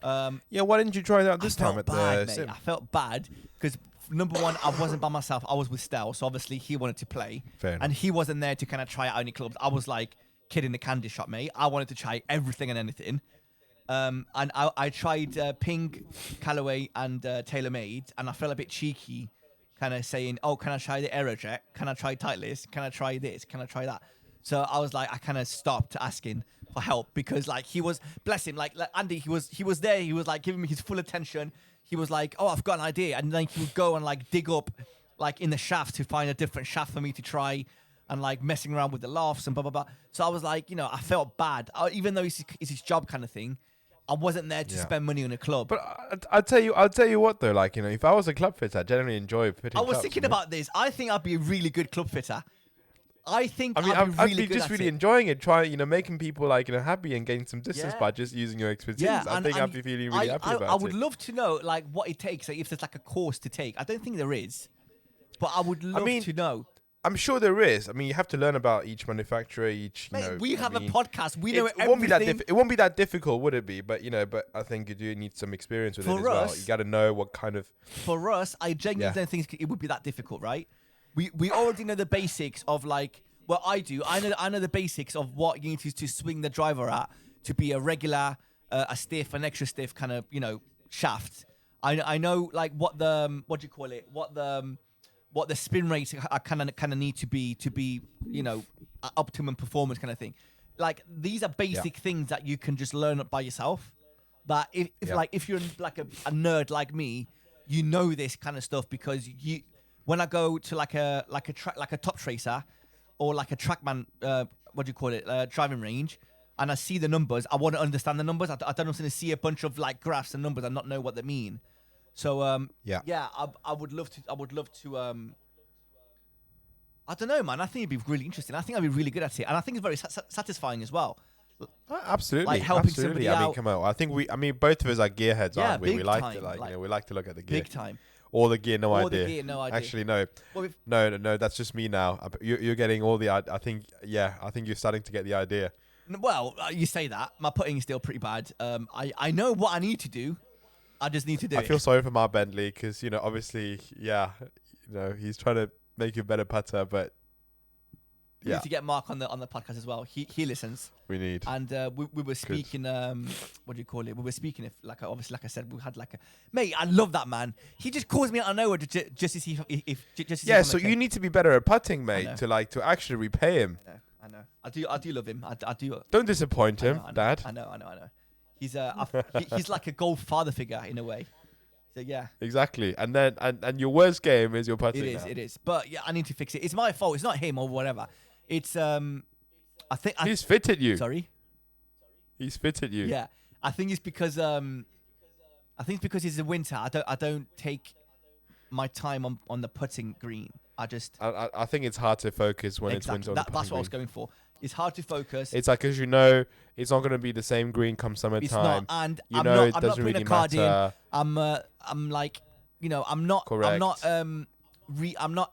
Why didn't you try that out this time at the sim? I felt bad because number one, I wasn't by myself. I was with Stel, so obviously he wanted to play, and he wasn't there to kind of try out any clubs. I was like kid in the candy shop, mate. I wanted to try everything and anything. And I tried Ping, Callaway, and Taylormade, and I felt a bit cheeky, kind of saying, "Oh, can I try the Aerojet? Can I try Titleist? Can I try this? Can I try that?" So I was like, I kind of stopped asking for help because, like, he was, bless him, like Andy, he was there. He was like giving me his full attention. He was like, "Oh, I've got an idea," and then he would go and like dig up, like in the shaft to find a different shaft for me to try. And like messing around with the lofts and blah blah blah. So I was like, I felt bad, even though it's his job kind of thing. I wasn't there to spend money on a club. But I'll tell you what though, like, if I was a club fitter, I generally enjoy fitting I was clubs, thinking about this. I think I'd be a really good club fitter. I'd be really enjoying it, trying, making people like, happy and getting some distance by just using your expertise. Yeah, I think I'd be feeling really happy about it. I would love to know like what it takes, like, if there's like a course to take. I don't think there is, but I would love to know. I'm sure there is. I mean, you have to learn about each manufacturer, Mate, we have a podcast. We know it won't be that it won't be that difficult, would it be? But but I think you do need some experience with it as well. You got to know what kind of. For us, I genuinely don't think it would be that difficult, right? We already know the basics of like. Well, I do. I know the basics of what you need to swing the driver at to be a regular, a stiff, an extra stiff kind of shaft. I know like what the what do you call it? What the spin rates kind of need to be optimum performance kind of thing. Like these are basic things that you can just learn by yourself. That if you're like a nerd like me, you know this kind of stuff because when I go to like a top tracer or like a trackman, driving range, and I see the numbers, I want to understand the numbers. I don't want to see a bunch of like graphs and numbers and not know what they mean. So I would love to. I don't know, man. I think it'd be really interesting. I think I'd be really good at it, and I think it's very satisfying as well. Absolutely, like helping somebody out. I mean, come on. I mean, both of us are gearheads, aren't we? We like to we like to look at the gear. Big time. All the gear, no all idea. The gear, no idea. Actually, no. Well, no. That's just me now. You're getting all the. I think you're starting to get the idea. Well, you say that. My putting is still pretty bad. I know what I need to do. I just need to do it. I feel sorry for Mark Bentley because obviously, he's trying to make you a better putter, but we need to get Mark on the podcast as well. He listens. We need. And we were speaking. What do you call it? We were speaking like I said, we had like a mate. I love that man. He just calls me out of nowhere just to see if so you need to be better at putting, mate, to actually repay him. I know. I do love him. I do. Don't disappoint him, Dad. I know. He's he's like a golf father figure in a way. So yeah. Exactly. And then and your worst game is your putting. It is. But yeah, I need to fix it. It's my fault. It's not him or whatever. It's I think he's fitted you. Sorry. He's fitted you. Yeah. I think it's because it's the winter. I don't take my time on the putting green. I think it's hard to focus when it's winter. That's what I was going for. It's hard to focus. It's like, because it's not going to be the same green come summertime. It's not, and I'm not putting really a card matter. in. I'm like, I'm not. Correct. I'm not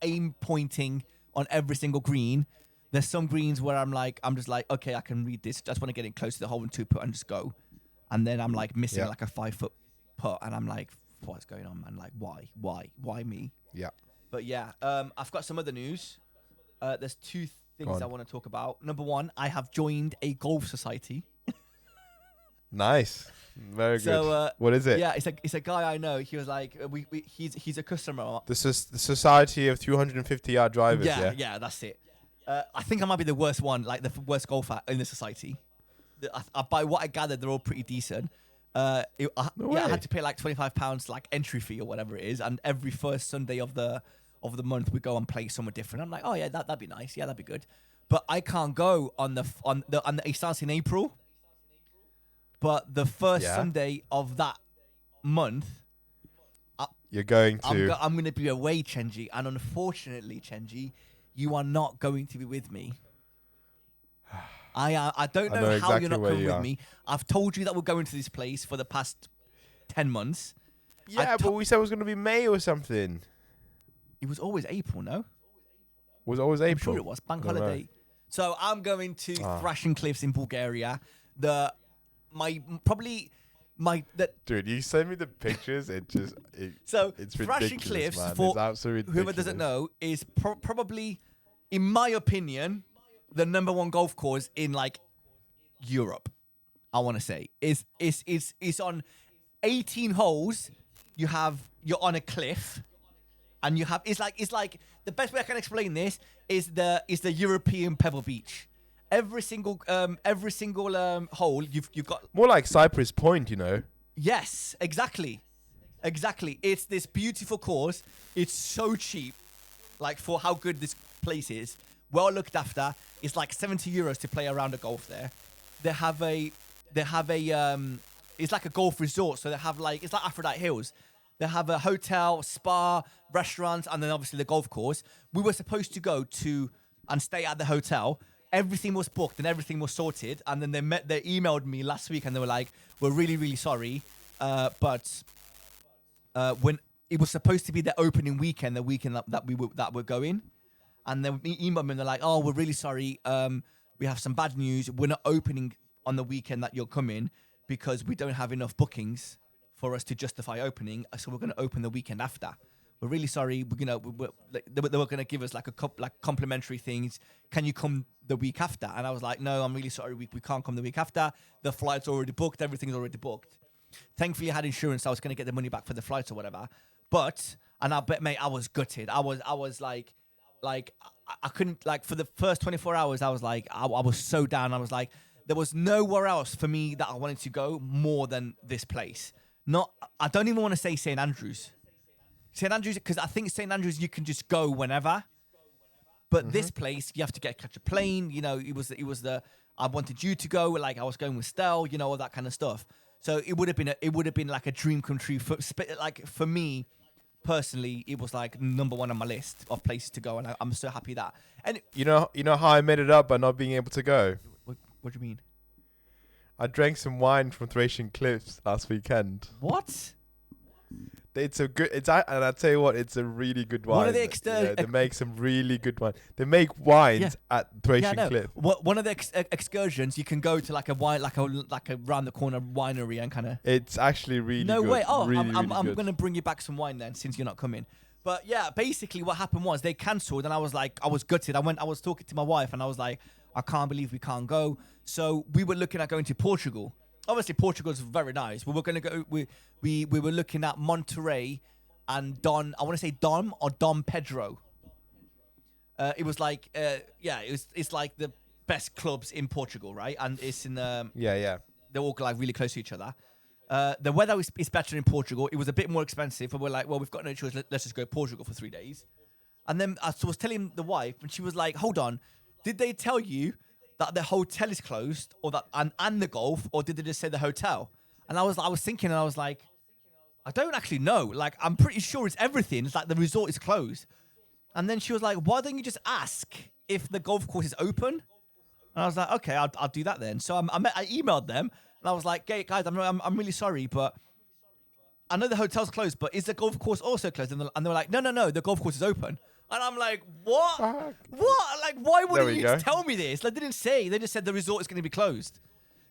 aim pointing on every single green. There's some greens where I'm just like, okay, I can read this. Just want to get in close to the hole and 2-putt and just go. And then I'm like missing like a 5-foot putt, and I'm like, what's going on, man? Like, why me? Yeah. But yeah, I've got some other news. There's two things I want to talk about. Number one, I have joined a golf society. Nice, very good. So, what is it? Yeah, it's a guy I know. He was like, he's a customer. This is the Society of 250-yard drivers. Yeah, that's it. I think I might be the worst one, like the worst golfer in the society. By what I gathered, they're all pretty decent. I had to pay like £25 like entry fee or whatever it is, and every first Sunday of the month we go and play somewhere different. I'm like, oh yeah, that'd be nice. Yeah, that'd be good. But I can't go on the it starts in April. But the first Sunday of that month, you're going to. I'm going to be away, Chenji, and unfortunately, Chenji, you are not going to be with me. I don't know how you're not coming with me. I've told you that we're going to this place for the past 10 months. Yeah, but we said it was going to be May or something. It was always April, no? Was it always April? I'm sure it was. Bank holiday. So I'm going to Thrashing Cliffs in Bulgaria. Dude, you send me the pictures. It's Thrashing Cliffs, man. for it's absolutely whoever doesn't know, is probably, in my opinion, the number one golf course in like Europe. I want to say it's on 18 holes. You're on a cliff, and it's like the best way I can explain this is the European Pebble Beach. Every single hole you've got more like Cypress Point, Yes, exactly. It's this beautiful course. It's so cheap, like for how good this place is. Well looked after. It's like €70 to play around a golf there. They have a it's like a golf resort. So they have it's like Aphrodite Hills. They have a hotel, spa, restaurants, and then obviously the golf course. We were supposed to go to and stay at the hotel. Everything was booked and everything was sorted. And then they emailed me last week and they were like, we're really, really sorry. But when it was supposed to be the opening weekend, the weekend that we're going. And then we emailed me and they're like, oh, we're really sorry. We have some bad news. We're not opening on the weekend that you're coming because we don't have enough bookings for us to justify opening. So we're going to open the weekend after. We're really sorry. They were going to give us like complimentary things. Can you come the week after? And I was like, no, I'm really sorry. We can't come the week after. The flight's already booked. Everything's already booked. Thankfully, I had insurance. So I was going to get the money back for the flights or whatever. And I bet, mate, I was gutted. I was like, I couldn't, like, for the first 24 hours, I was like, I was so down. I was like, there was nowhere else for me that I wanted to go more than this place. I don't even want to say St. Andrews. St. Andrews, because I think St. Andrews, you can just go whenever. But this place, you have to catch a plane. You know, it was I wanted you to go, like I was going with Stell, you know, all that kind of stuff. So it would have been like a dream come true for me. Personally, it was like number one on my list of places to go, and I'm so happy that. And you know how I made it up by not being able to go. What do you mean? I drank some wine from Thracian Cliffs last weekend. What? And I tell you what, it's a really good wine. One of the they make some really good wine. They make wines at Thracian Cliff. One of the excursions, you can go to like a wine, like a round the corner winery and kind of. It's actually really good. No way! Oh, really, I'm gonna bring you back some wine then, since you're not coming. But yeah, basically what happened was they cancelled, and I was gutted. I was talking to my wife, and I was like, I can't believe we can't go. So we were looking at going to Portugal. Obviously, Portugal's very nice. We were going to go. We were looking at Monterey and Don. I want to say Dom or Dom Pedro. It was like, it's like the best clubs in Portugal, right? And it's in yeah. They're all like really close to each other. The weather is better in Portugal. It was a bit more expensive, but we're like, well, we've got no choice. Let's just go to Portugal for 3 days. And then I was telling the wife, and she was like, hold on, did they tell you that the hotel is closed, or that and the golf, or did they just say the hotel? And I was thinking, and I was like, I don't actually know. Like, I'm pretty sure it's everything. It's like the resort is closed. And then she was like, why don't you just ask if the golf course is open? And I was like, okay, I'll do that then. So I emailed them, and I was like, hey, guys, I'm really sorry, but I know the hotel's closed, but is the golf course also closed? And they were like, no, the golf course is open. And I'm like, what? What? Like, why wouldn't you tell me this? Like, they didn't say. They just said the resort is going to be closed.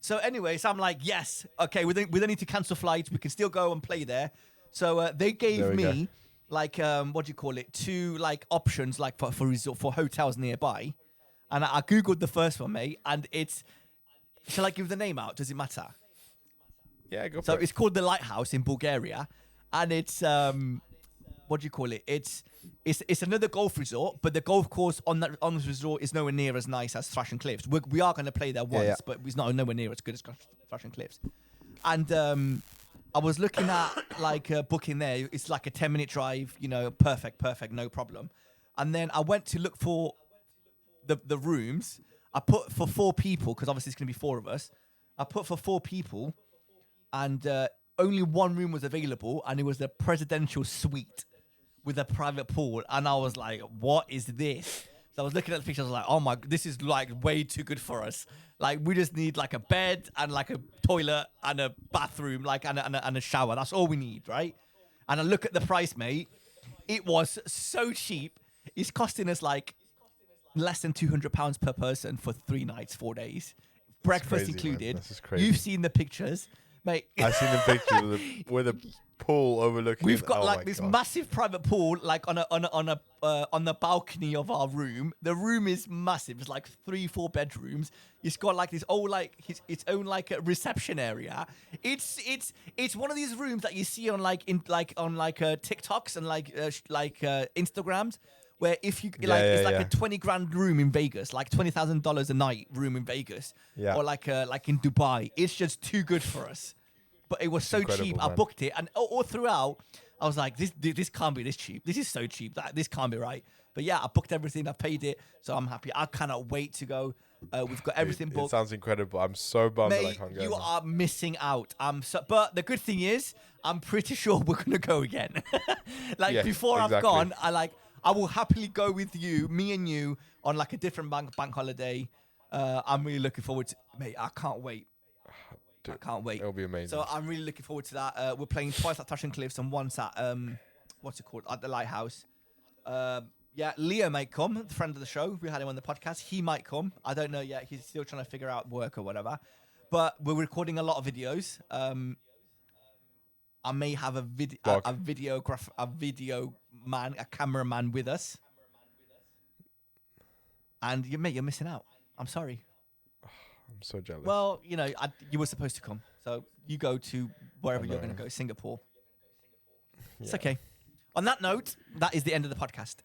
So anyway, so I'm like, yes, okay, we don't need to cancel flights. We can still go and play there. So they gave me like, what do you call it? 2 like options like for resort, for hotels nearby. And I Googled the first one, mate. And shall I give the name out? Does it matter? Yeah, go for it. So it's called the Lighthouse in Bulgaria. And it's, what do you call it? It's another golf resort, but the golf course on this resort is nowhere near as nice as Thracian Cliffs. We are going to play there once, but it's nowhere near as good as Thracian Cliffs. And I was looking at like booking there. It's like a 10-minute drive, you know, perfect, no problem. And then I went to look for the rooms. I put for 4 people, because obviously it's going to be 4 of us. I put for 4 people, and only one room was available, and it was the presidential suite with a private pool. And I was like, what is this? So I was looking at the pictures, I was like, oh my, this is like way too good for us. Like, we just need like a bed and like a toilet and a bathroom, like, and a shower. That's all we need, right? And I look at the price, mate. It was so cheap. It's costing us like less than £200 per person for 3 nights, 4 days. Breakfast crazy, included. This is crazy. You've seen the pictures, mate. I've seen the picture with a pool overlooking. We've got like this massive private pool, like on the balcony of our room. The room is massive. It's like 3-4 bedrooms. It's got like this old its own like a reception area. It's one of these rooms that you see on TikToks and Instagrams, where if you it's like a 20 grand room in Vegas, like $20,000 a night room in Vegas, or like in Dubai. It's just too good for us. But it was so cheap. Man. I booked it, and all throughout, I was like, this can't be this cheap. This is so cheap. This can't be right. But yeah, I booked everything. I paid it, so I'm happy. I cannot wait to go. We've got everything booked. It sounds incredible. I'm so bummed that I can't go. You are missing out. But the good thing is, I'm pretty sure we're gonna go again. Before exactly. I've gone, I will happily go with you, me and you, on like a different bank holiday. I'm really looking forward to, mate. I can't wait. Dude, I can't wait. It'll be amazing. So I'm really looking forward to that. We're playing twice at Thracian Cliffs and once at what's it called, at the lighthouse. Yeah, Leo might come, the friend of the show. We had him on the podcast. He might come. I don't know yet. He's still trying to figure out work or whatever. But we're recording a lot of videos. I may have a video man, a cameraman with us. And you're missing out. I'm sorry. I'm so jealous. Well, you know, you were supposed to come. So you go to wherever you're going to go, Singapore. Yeah. It's okay. On that note, that is the end of the podcast.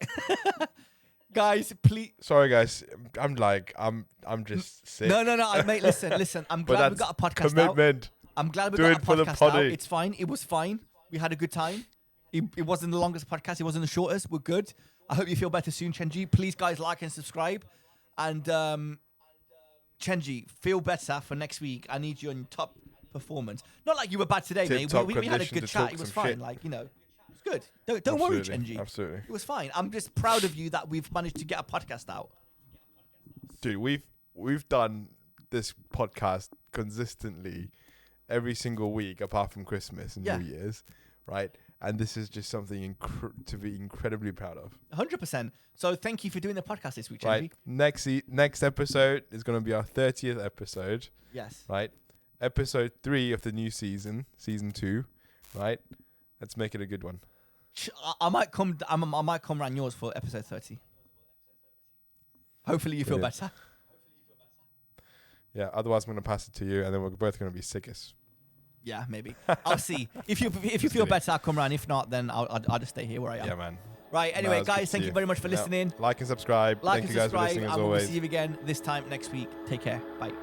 Guys, please. Sorry, guys. I'm just sick. No, mate. Listen. I'm glad we got a podcast commitment. out. I'm glad we got a podcast out. It's fine. It was fine. We had a good time. It wasn't the longest podcast. It wasn't the shortest. We're good. I hope you feel better soon, Chenji. Please, guys, like and subscribe. And Chenji, feel better for next week. I need you on top performance. Not like you were bad today, mate. We had a good chat. It was fine. Shit. Like, you know, it's good. Don't worry, Chenji. Absolutely. It was fine. I'm just proud of you that we've managed to get a podcast out. Dude, we've done this podcast consistently every single week apart from Christmas and New Year's, right? And this is just something to be incredibly proud of. 100%. So thank you for doing the podcast this week, Chenji. Right. Next episode is going to be our 30th episode. Yes. Right. Episode 3 of the new season 2. Right. Let's make it a good one. I might come around yours for episode 30. Hopefully you feel better. Yeah. Otherwise, I'm going to pass it to you, and then we're both going to be sickest. Yeah, maybe. I'll see. If you feel better, I'll come around. If not, then I'll just stay here where I am. Yeah, man. Right. Anyway, guys, thank you very much for listening. Like and subscribe. Thank you guys for listening as always. We'll see you again this time next week. Take care. Bye.